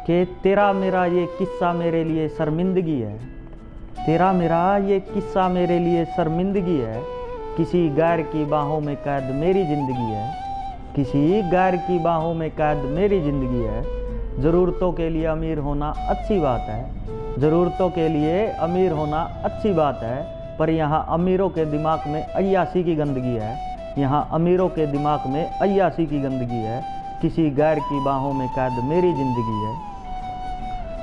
कि तेरा मेरा ये किस्सा मेरे लिए शर्मिंदगी है। तेरा मेरा ये किस्सा मेरे लिए शर्मिंदगी है। किसी गैर की बाहों में कैद मेरी ज़िंदगी है। किसी गैर की बाहों में कैद मेरी ज़िंदगी है। ज़रूरतों के लिए अमीर होना अच्छी बात है। ज़रूरतों के लिए अमीर होना अच्छी बात है। पर यहाँ अमीरों के दिमाग में अय्यासी की गंदगी है। यहाँ अमीरों के दिमाग में अय्यासी की गंदगी है। किसी गैर की बाहों में कैद मेरी ज़िंदगी है।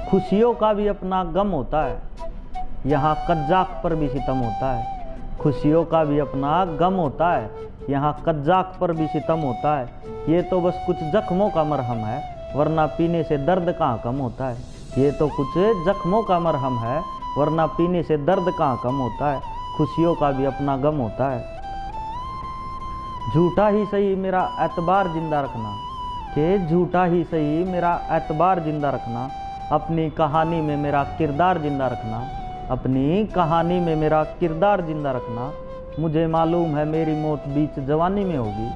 खुशियों का भी अपना गम होता है। यहाँ कज्जाक पर भी सितम होता है। खुशियों का भी अपना गम होता है। यहाँ कज्जाक पर भी सितम होता है। ये तो बस कुछ जख्मों का मरहम है, वरना पीने से दर्द कहाँ कम होता है। ये तो कुछ जख्मों का मरहम है, वरना पीने से दर्द कहाँ कम होता है। खुशियों का भी अपना गम होता है। झूठा ही सही मेरा एतबार जिंदा रखना, कि झूठा ही सही मेरा एतबार जिंदा रखना। अपनी कहानी में मेरा किरदार जिंदा रखना। अपनी कहानी में मेरा किरदार जिंदा रखना। मुझे मालूम है मेरी मौत बीच जवानी में होगी।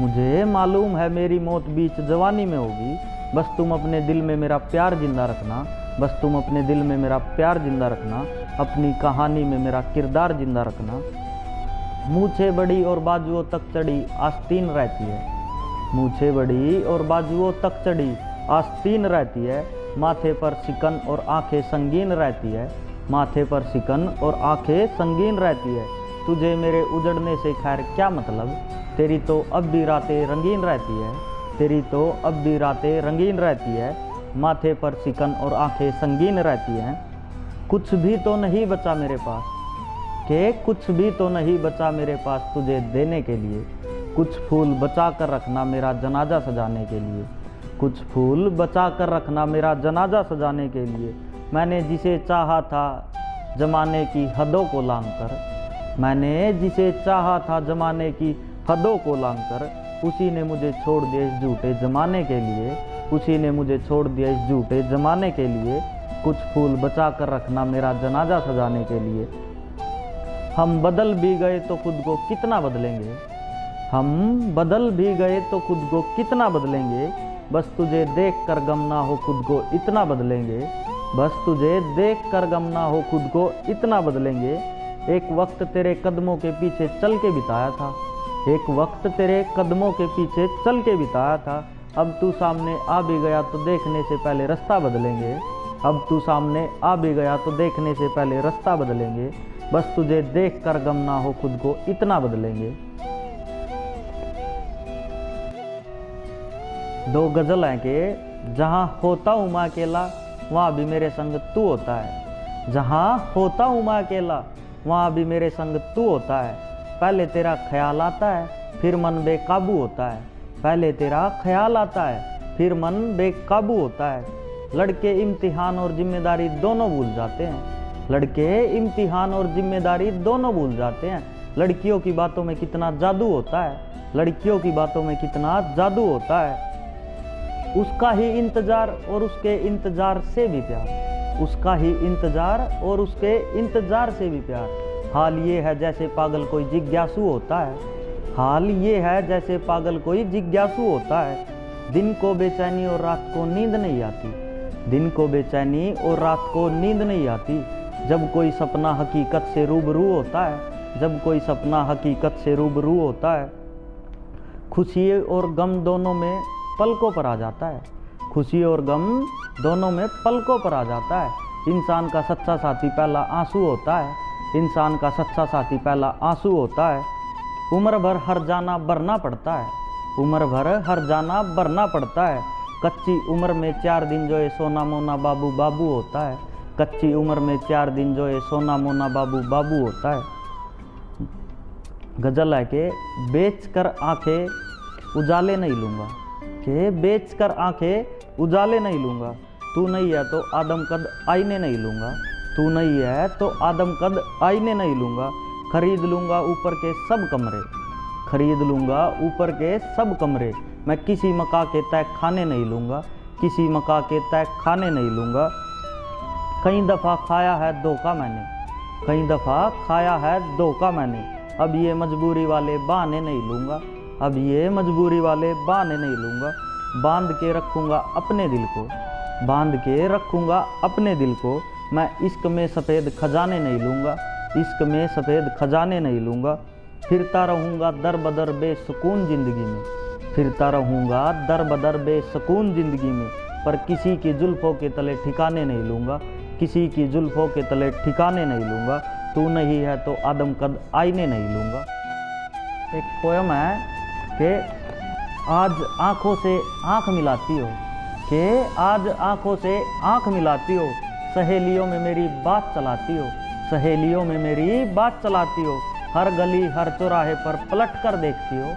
मुझे मालूम है मेरी मौत बीच जवानी में होगी। बस तुम अपने दिल में मेरा प्यार जिंदा रखना। बस तुम अपने दिल में मेरा प्यार जिंदा रखना। अपनी कहानी में मेरा किरदार जिंदा रखना। मूछें बड़ी और बाजुओं तक चढ़ी आस्तीन रहती है। मूछें बड़ी और बाजुओं तक चढ़ी आस्तीन रहती है। माथे पर शिकन और आंखें संगीन रहती है। माथे पर शिकन और आंखें संगीन रहती है। तुझे मेरे उजड़ने से खैर क्या मतलब। तेरी तो अब भी रातें रंगीन रहती है। तेरी तो अब भी रातें रंगीन रहती है। माथे पर शिकन और आंखें संगीन रहती हैं। कुछ भी तो नहीं बचा मेरे पास, कि कुछ भी तो नहीं बचा मेरे पास तुझे देने के लिए। कुछ फूल बचा कर रखना मेरा जनाजा सजाने के लिए। कुछ फूल बचा कर रखना मेरा जनाजा सजाने के लिए। मैंने जिसे चाहा था ज़माने की हदों को लांघ कर। मैंने जिसे चाहा था ज़माने की हदों को लांघ कर, उसी ने मुझे छोड़ दिया इस झूठे ज़माने के लिए। उसी ने मुझे छोड़ दिया इस झूठे ज़माने के लिए। कुछ फूल बचा कर रखना मेरा जनाजा सजाने के लिए। हम बदल भी गए तो खुद को कितना बदलेंगे। हम बदल भी गए तो खुद को कितना बदलेंगे। बस तुझे देख कर गम ना हो खुद को इतना बदलेंगे। बस तुझे देख कर गम ना हो खुद को इतना बदलेंगे। एक वक्त तेरे कदमों के पीछे चल के बिताया था। एक वक्त तेरे कदमों के पीछे चल के बिताया था। अब तू सामने आ भी गया तो देखने से पहले रास्ता बदलेंगे। अब तू सामने आ भी गया तो देखने से पहले रास्ता बदलेंगे। बस तुझे देख कर गम ना हो खुद को इतना बदलेंगे। दो गज़ल हैं कि जहाँ होता हूँ मैं अकेला वहाँ भी मेरे संग तू होता है। जहाँ होता हूँ मैं अकेला वहाँ भी मेरे संग तू होता है। पहले तेरा ख्याल आता है फिर मन बेकाबू होता है। पहले तेरा ख्याल आता है फिर मन बेकाबू होता है। लड़के इम्तिहान और जिम्मेदारी दोनों भूल जाते हैं। लड़के इम्तिहान और जिम्मेदारी दोनों भूल जाते हैं। लड़कियों की बातों में कितना जादू होता है। लड़कियों की बातों में कितना जादू होता है। उसका ही इंतजार और उसके इंतजार से भी प्यार। उसका ही इंतजार और उसके इंतजार से भी प्यार। हाल ये है जैसे पागल कोई जिज्ञासु होता है। हाल ये है जैसे पागल कोई जिज्ञासु होता है। दिन को बेचैनी और रात को नींद नहीं आती। दिन को बेचैनी और रात को नींद नहीं आती। जब कोई सपना हकीकत से रूबरू होता है। जब कोई सपना हकीकत से रूबरू होता है। खुशी और गम दोनों में पलकों पर आ जाता है। खुशी और गम दोनों में पलकों पर आ जाता है। इंसान का सच्चा साथी पहला आंसू होता है। इंसान का सच्चा साथी पहला आंसू होता है। उम्र भर हर जाना भरना पड़ता है। उम्र भर हर जाना भरना पड़ता है। कच्ची उम्र में 4 दिन जो है सोना मोना बाबू बाबू होता है। कच्ची उम्र में 4 दिन जो है सोना मोना बाबू बाबू होता है। गज़ल है कि बेच कर आंखें उजाले नहीं लूँगा। कि बेच कर आंखें उजाले नहीं लूँगा। तू नहीं है तो आदम कद आईने नहीं लूँगा। तू नहीं है तो आदम कद आईने नहीं लूँगा। खरीद लूँगा ऊपर के सब कमरे। खरीद लूँगा ऊपर के सब कमरे। मैं किसी मका के तय खाने नहीं लूँगा। किसी मका के तय खाने नहीं लूँगा। कई दफ़ा खाया है धोखा मैंने। कई दफ़ा खाया है धोखा मैंने। अब ये मजबूरी वाले बहाने नहीं लूँगा। अब ये मजबूरी वाले बहाने नहीं लूँगा। बांध के रखूँगा अपने दिल को। बांध के रखूँगा अपने दिल को। मैं इश्क में सफ़ेद खजाने नहीं लूँगा, इश्क में सफ़ेद खजाने नहीं लूँगा। फिरता रहूँगा दर बदर बेसुकून ज़िंदगी में, फिरता रहूँगा दर बदर बेसुकून ज़िंदगी में। पर किसी की जुल्फ़ों के तले ठिकाने नहीं लूँगा, किसी की जुल्फ़ों के तले ठिकाने नहीं लूँगा। तू नहीं है तो आदम कद आईने नहीं लूँगा। एक पोयम है कि आज आँखों से आँख मिलाती हो, कि आज आँखों से आँख मिलाती हो, सहेलियों में मेरी बात चलाती हो, सहेलियों में मेरी बात चलाती हो। हर गली हर चौराहे पर पलट कर देखती हो,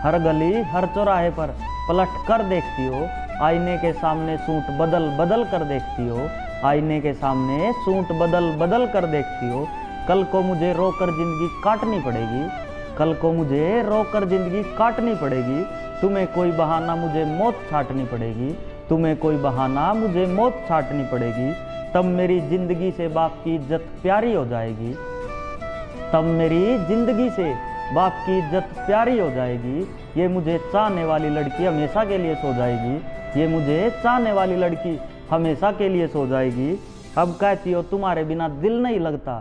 हर गली हर चौराहे पर पलट कर देखती हो। आईने के सामने सूट बदल बदल कर देखती हो, आईने के सामने सूट बदल बदल कर देखती हो। कल को मुझे रोकर ज़िंदगी काटनी पड़ेगी, कल को मुझे रोकर ज़िंदगी काटनी पड़ेगी। तुम्हें कोई बहाना मुझे मौत छाटनी पड़ेगी, तुम्हें कोई बहाना मुझे मौत छाटनी पड़ेगी। तब मेरी ज़िंदगी से बाप की इज्जत प्यारी हो जाएगी, तब मेरी ज़िंदगी से बाप की इज्जत प्यारी हो जाएगी। ये मुझे चाहने वाली लड़की हमेशा के लिए सो जाएगी, ये मुझे चाहने वाली लड़की हमेशा के लिए सो जाएगी। अब कहती हो तुम्हारे बिना दिल नहीं लगता,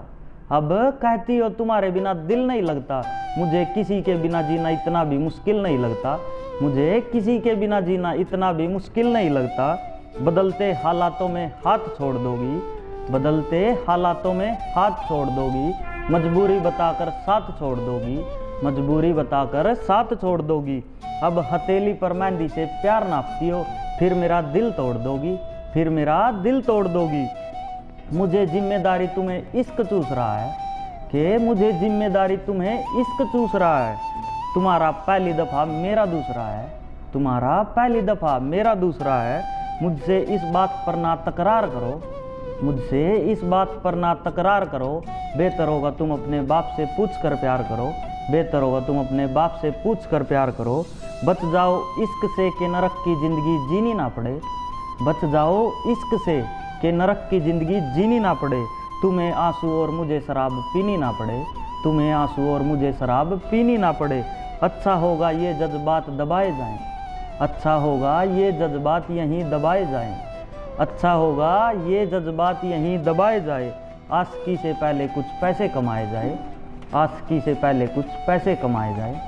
अब कहती हो तुम्हारे बिना दिल नहीं लगता। मुझे किसी के बिना जीना इतना भी मुश्किल नहीं लगता, मुझे किसी के बिना जीना इतना भी मुश्किल नहीं लगता। बदलते हालातों में हाथ छोड़ दोगी, बदलते हालातों में हाथ छोड़ दोगी। मजबूरी बताकर साथ छोड़ दोगी, मजबूरी बताकर साथ छोड़ दोगी। अब हथेली पर मेहंदी से प्यार नापती हो, फिर मेरा दिल तोड़ दोगी, फिर मेरा दिल तोड़ दोगी। मुझे जिम्मेदारी तुम्हें इश्क चूस रहा है, कि मुझे जिम्मेदारी तुम्हें इश्क चूस रहा है। तुम्हारा पहली दफ़ा मेरा दूसरा है, तुम्हारा पहली दफ़ा मेरा दूसरा है। मुझसे इस बात पर ना तकरार करो, मुझसे इस बात पर ना तकरार करो। बेहतर होगा तुम अपने बाप से पूछ कर प्यार करो, बेहतर होगा तुम अपने बाप से पूछ कर प्यार करो। बच जाओ इश्क से कि नरक की ज़िंदगी जीनी ना पड़े, बच जाओ इश्क से कि नरक की ज़िंदगी जीनी ना पड़े। तुम्हें आंसू और मुझे शराब पीनी ना पड़े, तुम्हें आंसू और मुझे शराब पीनी ना पड़े। अच्छा होगा ये जज्बात दबाए जाएं, अच्छा होगा ये जज्बात यहीं दबाए जाएं, अच्छा होगा ये जज्बात यहीं दबाए जाए। आशिकी से पहले कुछ पैसे कमाए जाए, आशिकी से पहले कुछ पैसे कमाए जाए।